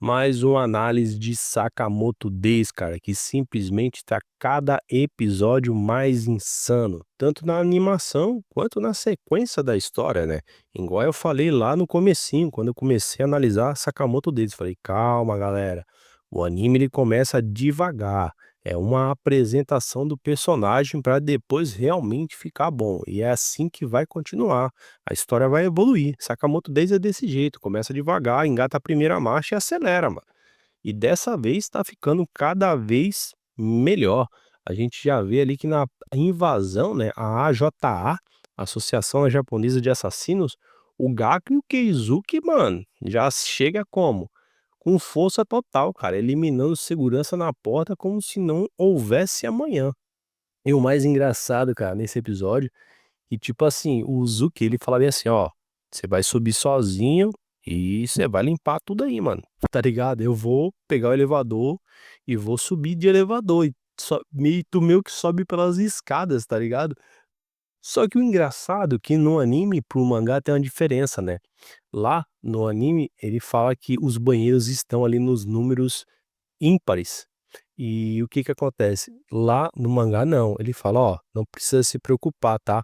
Mais uma análise de Sakamoto Days, cara, que simplesmente tá cada episódio mais insano, tanto na animação quanto na sequência da história, né. Igual eu falei lá no comecinho, quando eu comecei a analisar Sakamoto Days, falei: "Calma galera, o anime ele começa devagar, é uma apresentação do personagem para depois realmente ficar bom, e é assim que vai continuar, a história vai evoluir". Sakamoto Days é desse jeito, começa devagar, engata a primeira marcha e acelera, mano. E dessa vez tá ficando cada vez melhor. A gente já vê ali que na invasão, né, a AJA, Associação Japonesa de Assassinos, o Gaku e o Keizuki, mano, já chega como? Com força total, cara, eliminando segurança na porta como se não houvesse amanhã. E o mais engraçado, cara, nesse episódio, que tipo assim, o Uzuki ele fala bem assim: "Ó, você vai subir sozinho e você vai limpar tudo aí, mano, tá ligado? Eu vou pegar o elevador e vou subir de elevador e tu meio que sobe pelas escadas, tá ligado?". Só que o engraçado é que no anime para o mangá tem uma diferença, né. Lá no anime ele fala que os banheiros estão ali nos números ímpares. E o que que acontece? Lá no mangá não, ele fala: "Ó, não precisa se preocupar, tá?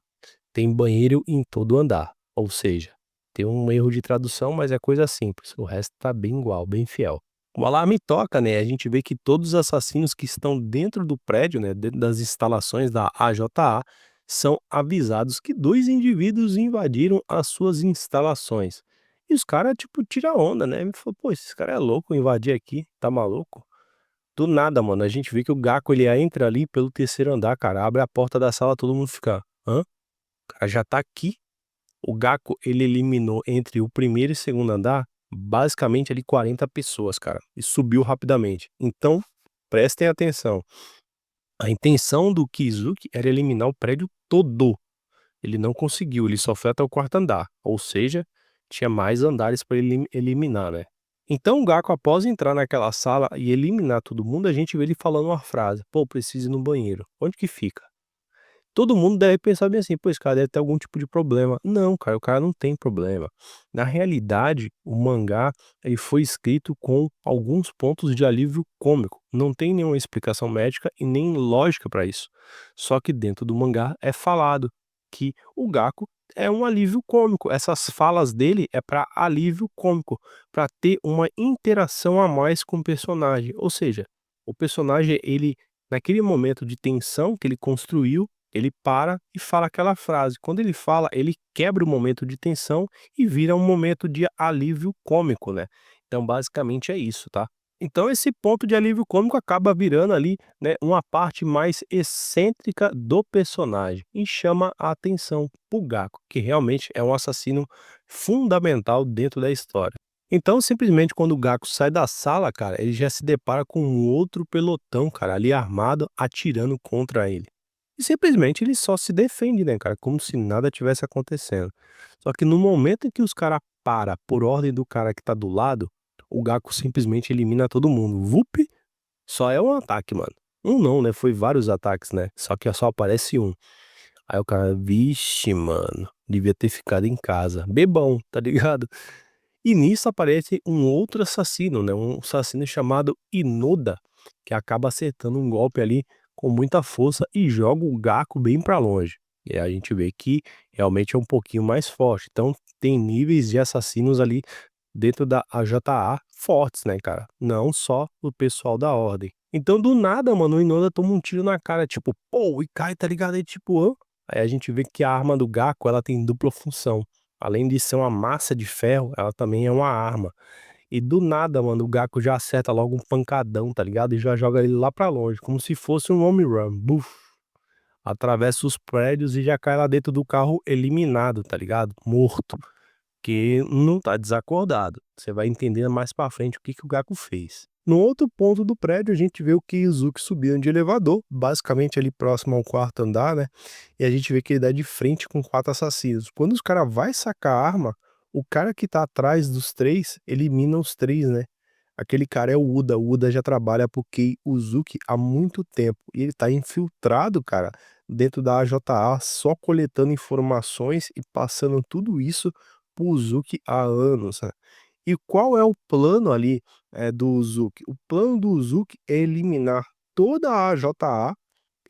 Tem banheiro em todo andar". Ou seja, tem um erro de tradução, mas é coisa simples, o resto tá bem igual, bem fiel. O alarme toca, né, a gente vê que todos os assassinos que estão dentro do prédio, né, dentro das instalações da AJA, são avisados que 2 indivíduos invadiram as suas instalações. E os caras, tipo, tira onda, né, me falou: "Pô, esses cara é louco invadir aqui, tá maluco?". Do nada, mano, a gente vê que o Gaku ele entra ali pelo terceiro andar, cara, abre a porta da sala, todo mundo fica: "Hã? O cara já tá aqui?". O Gaku ele eliminou entre o primeiro e segundo andar, basicamente ali 40 pessoas, cara, e subiu rapidamente. Então, prestem atenção, a intenção do Kizuki era eliminar o prédio todo. Ele não conseguiu, ele só foi até o quarto andar, ou seja, tinha mais andares para ele eliminar, né. Então o Gaku após entrar naquela sala e eliminar todo mundo, a gente vê ele falando uma frase: "Pô, preciso ir no banheiro". Onde que fica? Todo mundo deve pensar bem assim: "Pô, esse cara deve ter algum tipo de problema". Não, cara, o cara não tem problema. Na realidade, o mangá, ele foi escrito com alguns pontos de alívio cômico. Não tem nenhuma explicação médica e nem lógica para isso. Só que dentro do mangá é falado que o Gaku é um alívio cômico. Essas falas dele é para alívio cômico, para ter uma interação a mais com o personagem. Ou seja, o personagem, ele naquele momento de tensão que ele construiu, ele para e fala aquela frase. Quando ele fala, ele quebra o momento de tensão e vira um momento de alívio cômico, né. Então basicamente é isso, tá. Então esse ponto de alívio cômico acaba virando ali, né, uma parte mais excêntrica do personagem e chama a atenção pro Gaku, que realmente é um assassino fundamental dentro da história. Então simplesmente quando o Gaku sai da sala, cara, ele já se depara com um outro pelotão, cara, ali armado, atirando contra ele. E simplesmente ele só se defende, né, cara, como se nada tivesse acontecendo. Só que no momento em que os cara para por ordem do cara que tá do lado, o Gaku simplesmente elimina todo mundo. Vup, só é um ataque, mano. Um não, né, foi vários ataques, né, só que só aparece um. Aí o cara: "Vixe, mano, devia ter ficado em casa, bebão", tá ligado? E nisso aparece um outro assassino, né, um assassino chamado Inoda, que acaba acertando um golpe ali com muita força e joga o Gaku bem pra longe. E aí a gente vê que realmente é um pouquinho mais forte. Então tem níveis de assassinos ali dentro da AJA fortes, né, cara, não só o pessoal da ordem. Então do nada, mano, o Inoda toma um tiro na cara, tipo, pô, e cai, tá ligado? Aí tipo, hã? Aí a gente vê que a arma do Gaku, ela tem dupla função. Além de ser uma massa de ferro, ela também é uma arma. E do nada, mano, o Gaku já acerta logo um pancadão, tá ligado? E já joga ele lá pra longe, como se fosse um home run. Buf! Atravessa os prédios e já cai lá dentro do carro eliminado, tá ligado? Morto. Que não tá desacordado. Você vai entender mais pra frente o que que o Gaku fez. No outro ponto do prédio, a gente vê o Keizuki subindo de elevador, basicamente ali próximo ao quarto andar, né? E a gente vê que ele dá de frente com 4 assassinos. Quando os cara vai sacar a arma, o cara que tá atrás dos 3 elimina os 3, né? Aquele cara é o Uda já trabalha pro Kei Uzuki há muito tempo e ele tá infiltrado, cara, dentro da AJA, só coletando informações e passando tudo isso pro Uzuki há anos, né. E qual é o plano ali, do Uzuki? O plano do Uzuki é eliminar toda a JA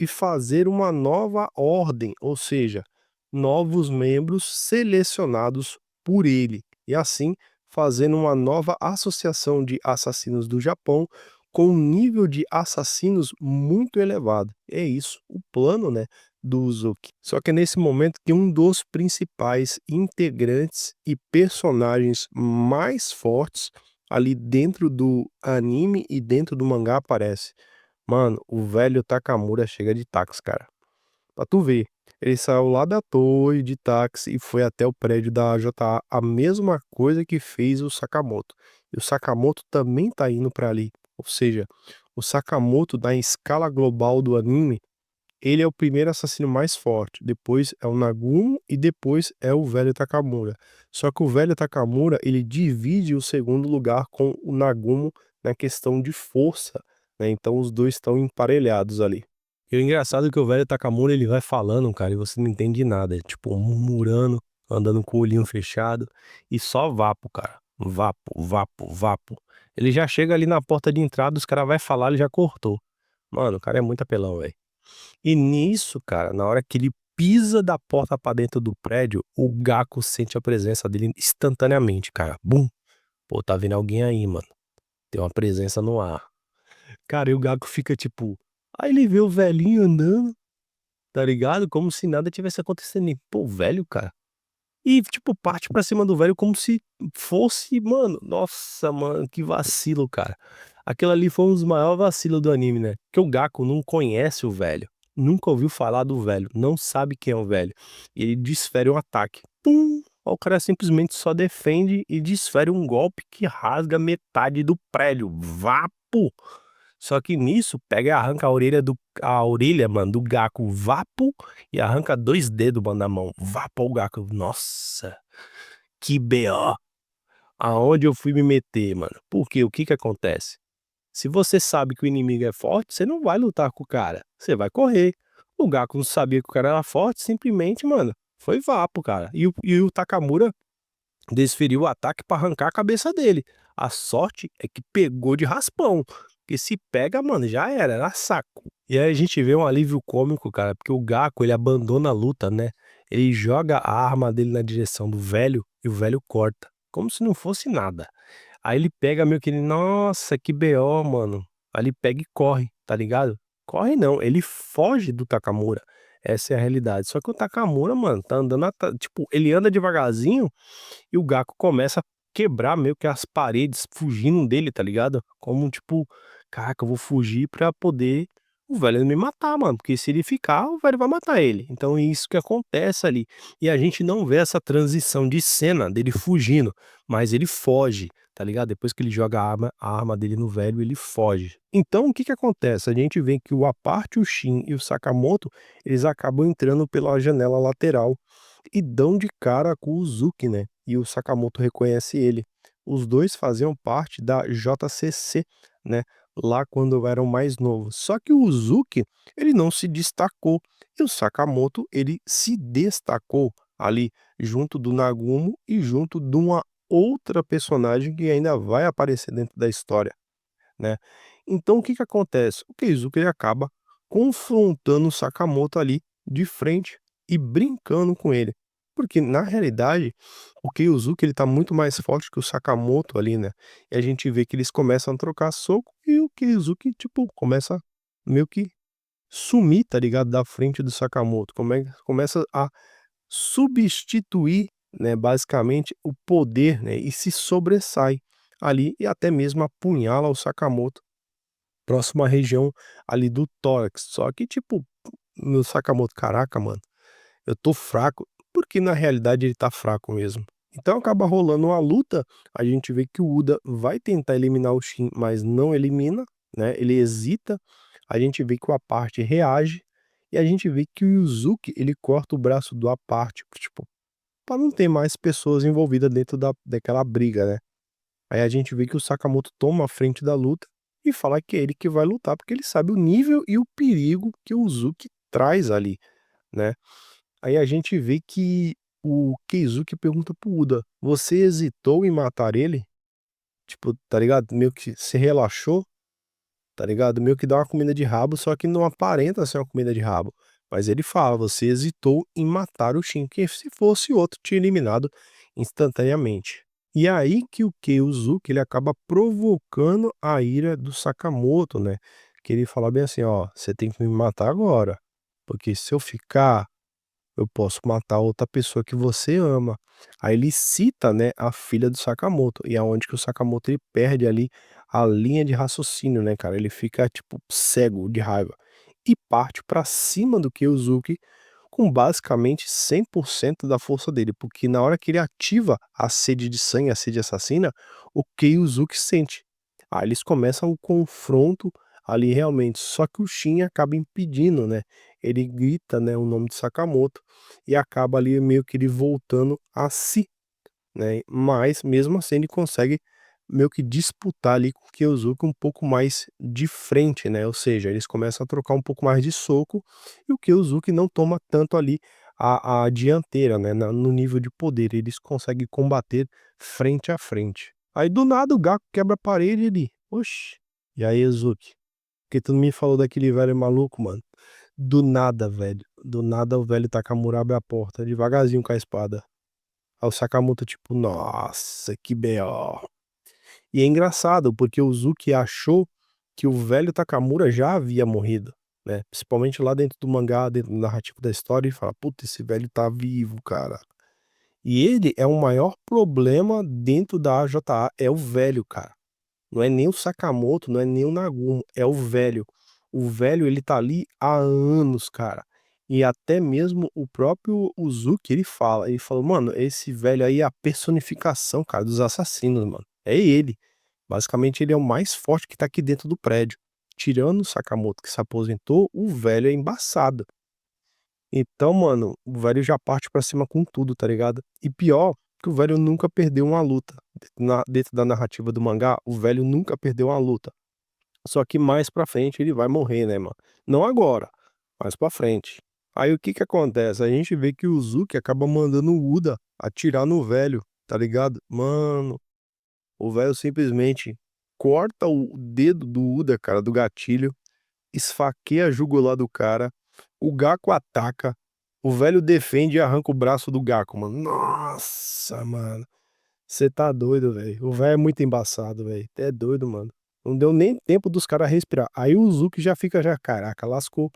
e fazer uma nova ordem, ou seja, novos membros selecionados por ele, e assim fazendo uma nova associação de assassinos do Japão com um nível de assassinos muito elevado. É isso, o plano, né, do Uzuki. Só que é nesse momento que um dos principais integrantes e personagens mais fortes ali dentro do anime e dentro do mangá aparece. Mano, o velho Takamura chega de táxi, cara. Pra tu ver. Ele saiu lá da torre de táxi e foi até o prédio da JA, a mesma coisa que fez o Sakamoto. E o Sakamoto também tá indo pra ali. Ou seja, o Sakamoto, na escala global do anime, ele é o primeiro assassino mais forte. Depois é o Nagumo e depois é o velho Takamura. Só que o velho Takamura, ele divide o segundo lugar com o Nagumo na questão de força, né? Então os dois estão emparelhados ali. E o engraçado é que o velho Takamura, ele vai falando, cara, e você não entende nada, é tipo murmurando, andando com o olhinho fechado e só vapo, cara. Vapo, vapo, vapo. Ele já chega ali na porta de entrada, os caras vai falar, ele já cortou. Mano, o cara é muito apelão, velho. E nisso, cara, na hora que ele pisa da porta pra dentro do prédio, o Gaku sente a presença dele instantaneamente, cara. Bum! Pô, tá vindo alguém aí, mano. Tem uma presença no ar. Cara, e o Gaku fica tipo. Aí ele vê o velhinho andando, tá ligado? Como se nada tivesse acontecendo. E, pô, velho, cara. E, tipo, parte pra cima do velho como se fosse, mano. Nossa, mano, que vacilo, cara. Aquilo ali foi um dos maiores vacilos do anime, né? Porque o Gaku não conhece o velho. Nunca ouviu falar do velho. Não sabe quem é o velho. E ele desfere um ataque. Pum! O cara simplesmente só defende e desfere um golpe que rasga metade do prédio. Vapo! Só que nisso, pega e arranca a orelha, mano, do Gaku. Vapo! E arranca 2 dedos, mano, na mão. Vapo o Gaku. Nossa, que BO. Aonde eu fui me meter, mano? Porque o que que acontece? Se você sabe que o inimigo é forte, você não vai lutar com o cara. Você vai correr. O Gaku não sabia que o cara era forte, simplesmente, mano, foi vapo, cara. E o Takamura desferiu o ataque pra arrancar a cabeça dele. A sorte é que pegou de raspão. Porque se pega, mano, já era saco. E aí a gente vê um alívio cômico, cara, porque o Gaku, ele abandona a luta, né? Ele joga a arma dele na direção do velho e o velho corta, como se não fosse nada. Aí ele pega meio que ele, nossa, que BO, mano. Aí ele pega e corre, tá ligado? Corre não, ele foge do Takamura. Essa é a realidade. Só que o Takamura, mano, tá andando, tipo, ele anda devagarzinho e o Gaku começa a quebrar meio que as paredes, fugindo dele, tá ligado? Como tipo, caraca, eu vou fugir pra poder o velho não me matar, mano, porque se ele ficar, o velho vai matar ele. Então é isso que acontece ali. E a gente não vê essa transição de cena dele fugindo, mas ele foge, tá ligado? Depois que ele joga a arma dele no velho, ele foge. Então o que que acontece? A gente vê que o Aparte, o Shin e o Sakamoto, eles acabam entrando pela janela lateral e dão de cara com o Uzuki, né? E o Sakamoto reconhece ele. Os dois faziam parte da JCC, né? Lá quando eram mais novos. Só que o Uzuki, ele não se destacou. E o Sakamoto, ele se destacou ali, junto do Nagumo e junto de uma outra personagem que ainda vai aparecer dentro da história, né? Então o que que acontece? O Keizuki, ele acaba confrontando o Sakamoto ali de frente e brincando com ele. Porque na realidade, o Keizuki, ele tá muito mais forte que o Sakamoto ali, né? E a gente vê que eles começam a trocar soco e o Keizuki, tipo, começa meio que sumir, tá ligado? Da frente do Sakamoto. Começa a substituir, né, basicamente o poder, né, e se sobressai ali e até mesmo apunhala o Sakamoto próximo à região ali do tórax. Só que tipo, no Sakamoto, caraca, mano, eu tô fraco, porque na realidade ele tá fraco mesmo. Então acaba rolando uma luta, a gente vê que o Uda vai tentar eliminar o Shin, mas não elimina, né? Ele hesita. A gente vê que o Aparte reage e a gente vê que o Yuzuki, ele corta o braço do Aparte, tipo, para não ter mais pessoas envolvidas dentro daquela briga, né? Aí a gente vê que o Sakamoto toma a frente da luta e fala que é ele que vai lutar, porque ele sabe o nível e o perigo que o Uzuki traz ali, né? Aí a gente vê que o Keizuki pergunta pro Uda: "Você hesitou em matar ele?" tipo, tá ligado? Meio que se relaxou, tá ligado? Meio que dá uma comida de rabo, só que não aparenta ser uma comida de rabo. Mas ele fala: "Você hesitou em matar o Shin, que se fosse outro tinha eliminado instantaneamente". E aí que o Keiuzuki ele acaba provocando a ira do Sakamoto, né, que ele fala bem assim: "Ó, você tem que me matar agora, porque se eu ficar eu posso matar outra pessoa que você ama". Aí ele cita, né, a filha do Sakamoto, e aonde que o Sakamoto ele perde ali a linha de raciocínio, né, cara, ele fica, tipo, cego de raiva, e parte pra cima do Kyozuki com basicamente 100% da força dele, porque na hora que ele ativa a sede de sangue, a sede assassina, o Kyozuki sente. Aí eles começam o confronto ali realmente, só que o Shin acaba impedindo, né, ele grita, né, o nome de Sakamoto, e acaba ali meio que ele voltando a si, né, mas mesmo assim ele consegue meio que disputar ali com o Kyosuke um pouco mais de frente, né, ou seja, eles começam a trocar um pouco mais de soco, e o Kyosuke não toma tanto ali a dianteira, né, no nível de poder, eles conseguem combater frente a frente. Aí do nada o Gaku quebra a parede ali, oxe, e aí Izuki, por que tu não me falou daquele velho maluco, mano? Do nada, velho. Do nada o velho Takamura abre a porta, devagarzinho com a espada. Aí o Sakamoto tipo: "Nossa, que BO". E é engraçado, porque o Uzuki achou que o velho Takamura já havia morrido, né, principalmente lá dentro do mangá, dentro do narrativo da história, e fala: "Puta, esse velho tá vivo, cara". E ele é o maior problema dentro da AJA, é o velho, cara. Não é nem o Sakamoto, não é nem o Nagumo, é o velho. O velho ele tá ali há anos, cara. E até mesmo o próprio Uzuki ele fala, ele falou: "Mano, esse velho aí é a personificação, cara, dos assassinos, mano. É ele. Basicamente ele é o mais forte que tá aqui dentro do prédio. Tirando o Sakamoto que se aposentou, o velho é embaçado". Então, mano, o velho já parte pra cima com tudo, tá ligado? E pior que o velho nunca perdeu uma luta. Dentro da narrativa do mangá, o velho nunca perdeu uma luta. Só que mais pra frente ele vai morrer, né, mano. Não agora, mais pra frente. Aí o que que acontece? A gente vê que o Uzuki acaba mandando o Uda atirar no velho, tá ligado? Mano, o velho simplesmente corta o dedo do Uda, cara, do gatilho, esfaqueia a jugular do cara, o Gaku ataca, o velho defende e arranca o braço do Gaku, mano. Nossa, mano. Você tá doido, velho. O velho é muito embaçado, velho. É doido, mano. Não deu nem tempo dos caras respirar. Aí o Uzuki já fica já, caraca, lascou.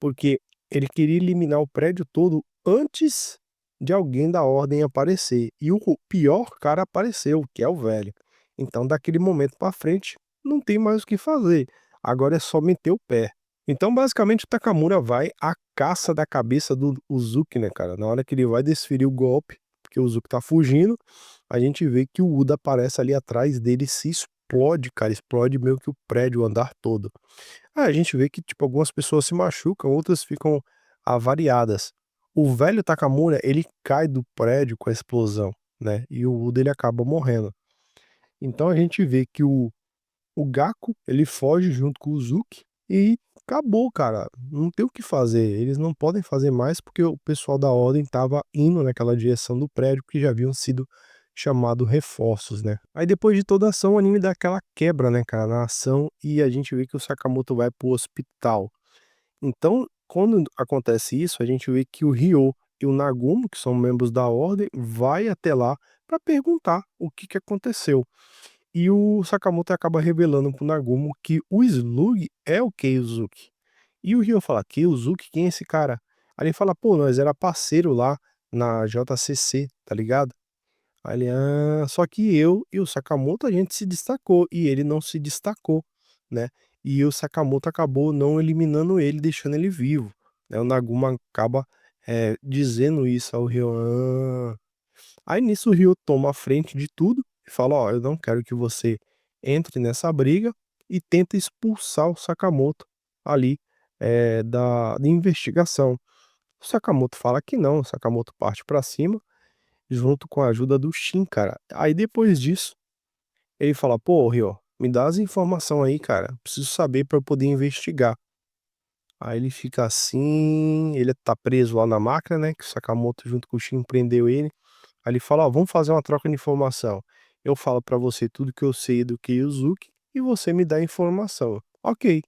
Porque ele queria eliminar o prédio todo antes de alguém da ordem aparecer. E o pior cara apareceu, que é o velho. Então, daquele momento pra frente, não tem mais o que fazer. Agora é só meter o pé. Então, basicamente, o Takamura vai à caça da cabeça do Uzuki, né, cara? Na hora que ele vai desferir o golpe, porque o Uzuki tá fugindo, a gente vê que o Uda aparece ali atrás dele e se explode, cara. Explode meio que o prédio, o andar todo. A gente vê que, tipo, algumas pessoas se machucam, outras ficam avariadas. O velho Takamura, ele cai do prédio com a explosão, né, e o Uda ele acaba morrendo. Então a gente vê que o Gaku, ele foge junto com o Uzuki e acabou, cara, não tem o que fazer, eles não podem fazer mais, porque o pessoal da ordem estava indo naquela direção do prédio, que já haviam sido chamado reforços, né. Aí depois de toda a ação, o anime dá aquela quebra, né, cara, na ação, e a gente vê que o Sakamoto vai para o hospital. Então, quando acontece isso, a gente vê que o Ryo e o Nagumo, que são membros da ordem, vai até lá para perguntar o que que aconteceu. E o Sakamoto acaba revelando para o Nagumo que o Slug é o Keizuki. E o Ryo fala: "Keizuki? Quem é esse cara?" Aí ele fala: "Pô, nós era parceiro lá na JCC, tá ligado?" Aí ele: "Ah, só que eu e o Sakamoto a gente se destacou e ele não se destacou, né, e o Sakamoto acabou não eliminando ele, deixando ele vivo", né, o Naguma acaba, dizendo isso ao Ryo. "Ah". Aí nisso o Ryo toma a frente de tudo e fala: "Ó, eu não quero que você entre nessa briga", e tenta expulsar o Sakamoto ali, da investigação. O Sakamoto fala que não, o Sakamoto parte pra cima junto com a ajuda do Shin, cara. Aí depois disso, ele fala: "Pô, Ryo, me dá as informação aí, cara, preciso saber pra eu poder investigar". Aí ele fica assim, ele tá preso lá na máquina, né, que o Sakamoto junto com o Shin prendeu ele. Aí ele fala: "Ó, vamos fazer uma troca de informação. eu falo pra você tudo que eu sei do Kiyuzuki e você me dá a informação. Ok.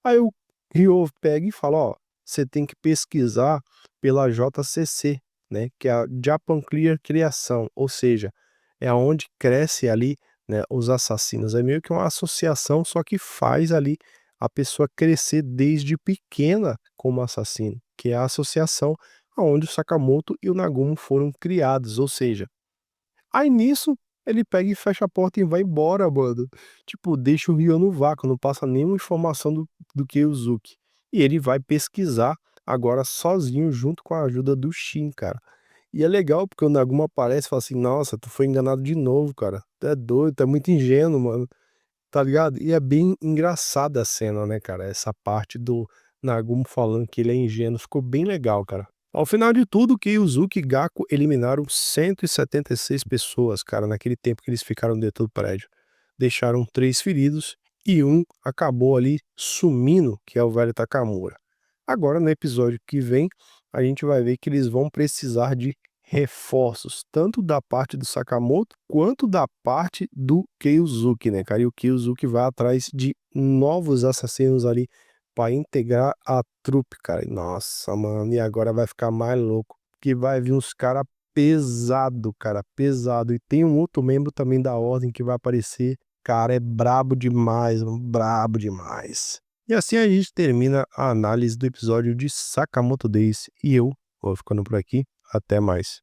Aí o Ryo pega e fala: "Ó, você tem que pesquisar pela JCC, né, que é a Japan Clear Criação", ou seja, é aonde cresce ali, né, os assassinos. É meio que uma associação, só que faz ali a pessoa crescer desde pequena como assassino, que é a associação aonde o Sakamoto e o Nagumo foram criados, ou seja, aí nisso, ele pega e fecha a porta e vai embora, mano. Tipo, deixa o Ryo no vácuo, não passa nenhuma informação do Kiyuzuki. E ele vai pesquisar agora sozinho, junto com a ajuda do Shin, cara. E é legal porque o Nagumo aparece e fala assim: "Nossa, tu foi enganado de novo, cara. Tu é doido, tu é muito ingênuo, mano", tá ligado? E é bem engraçada a cena, né, cara, essa parte do Nagumo falando que ele é ingênuo, ficou bem legal, cara. Ao final de tudo, Kiyuzuki e Gaku eliminaram 176 pessoas, cara, naquele tempo que eles ficaram dentro do prédio. Deixaram 3 feridos e um acabou ali sumindo, que é o velho Takamura. Agora, no episódio que vem, a gente vai ver que eles vão precisar de reforços, tanto da parte do Sakamoto, quanto da parte do Kiyuzuki, né, cara? E o Kiyuzuki vai atrás de novos assassinos ali pra integrar a trupe, cara. Nossa, mano, e agora vai ficar mais louco, que vai vir uns cara pesado, cara, pesado. E tem um outro membro também da ordem que vai aparecer. Cara, é brabo demais, mano, brabo demais. E assim a gente termina a análise do episódio de Sakamoto Days. E eu vou ficando por aqui. Até mais.